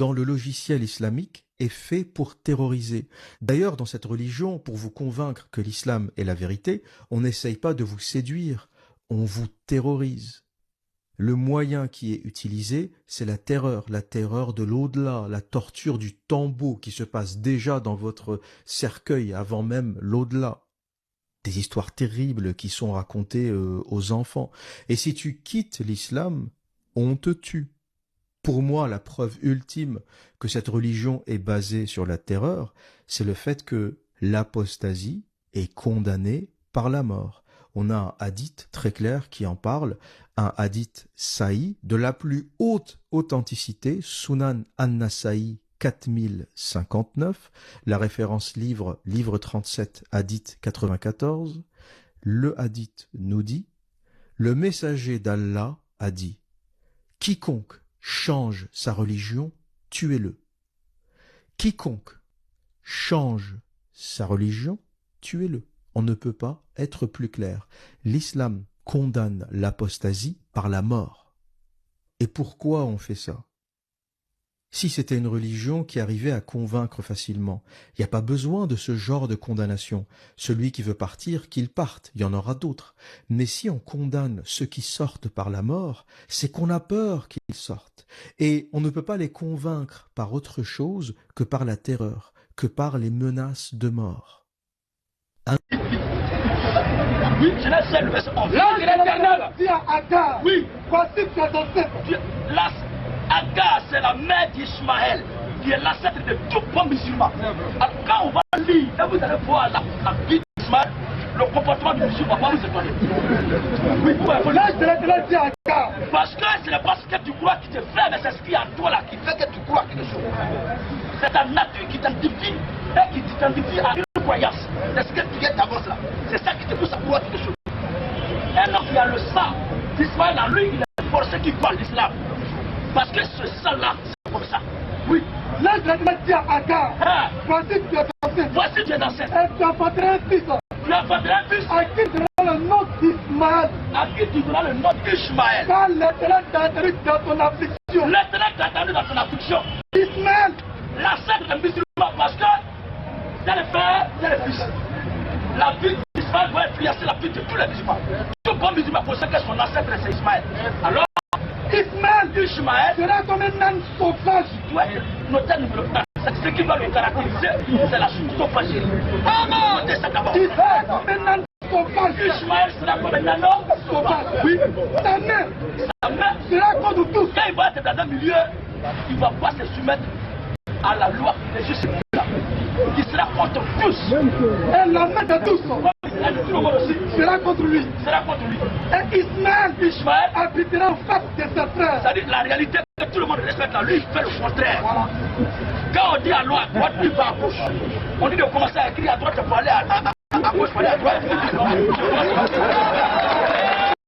dans le logiciel islamique est fait pour terroriser. D'ailleurs, dans cette religion, pour vous convaincre que l'islam est la vérité, on n'essaye pas de vous séduire, on vous terrorise. Le moyen qui est utilisé, c'est la terreur de l'au-delà, la torture du tombeau qui se passe déjà dans votre cercueil avant même l'au-delà. Des histoires terribles qui sont racontées aux enfants. Et si tu quittes l'islam, on te tue. Pour moi, la preuve ultime que cette religion est basée sur la terreur, c'est le fait que l'apostasie est condamnée par la mort. On a un hadith très clair qui en parle, un hadith Sahih de la plus haute authenticité, Sunan An-Nasa'i 4059, la référence livre 37, hadith 94. Le hadith nous dit, le messager d'Allah a dit, quiconque change sa religion, tuez-le. Quiconque change sa religion, tuez-le. On ne peut pas être plus clair. L'islam condamne l'apostasie par la mort. Et pourquoi on fait ça? Si c'était une religion qui arrivait à convaincre facilement, il n'y a pas besoin de ce genre de condamnation. Celui qui veut partir, qu'il parte, il y en aura d'autres. Mais si on condamne ceux qui sortent par la mort, c'est qu'on a peur qu'ils sortent. Et on ne peut pas les convaincre par autre chose que par la terreur, que par les menaces de mort. Oui, je l'ai fait, le verset 11. Là, c'est l'éternel. Dis à Agar. Oui. Voici tes ancêtres. Là, Agar, c'est la mère d'Ismaël, qui est l'ancêtre de tout bon musulman. Alors, quand on va lire, et vous allez voir la vie d'Ismaël, le comportement du musulman, va vous étonner. Oui, là, c'est l'éternel, dis à Agar. Parce que ce n'est pas ce que tu crois qui te fait, mais c'est ce qui est en toi là qui fait que tu crois quelque chose. C'est ta nature qui t'identifie et qui t'identifie à une croyance. C'est ce que tu es d'avance là. C'est ça qui te pousse à croire quelque chose. Un homme qui a le sang d'Ismaël en lui, il est forcé qui croit l'islam. Parce que ce sang-là, c'est comme ça. Oui. Là, je vais dire à Agar. Voici tu es ancêtre. Voici tu es ancêtre. Et tu enfanteras un fils. Tu enfanteras un fils. À qui tu donneras le nom d'Ismaël. À qui tu donneras le nom d'Ismaël. Car l'éternel t'a entendu dans ton affliction. L'éternel t'a entendu dans ton affliction. Ismaël. L'ancêtre de musulman, parce que c'est le père, c'est le fils. La vie d'Ismaël doit influencer la vie de tous les musulmans. Tout bon musulman possède que son ancêtre c'est Ismaël. Alors, Ismaël sera comme un âne sauvage. Tu dois noter numéro 1. Ce qui va le caractériser, c'est la sauvagerie. Notez ça d'abord. Ismaël comme un âne sauvage. Ismaël sera comme un âne sauvage. Oui. Sa mère sera contre tous. Quand il va être dans un milieu, il ne va pas se soumettre à la loi des justes. Il sera contre tous. Et la main de tous sera contre lui. Et Ismaël habitera en face de ses frères. C'est-à-dire la réalité que tout le monde respecte à lui, il fait le contraire. Voilà. Quand on dit à droite, il va à gauche. On dit de commencer à écrire à droite pour aller à gauche, pour aller à droite.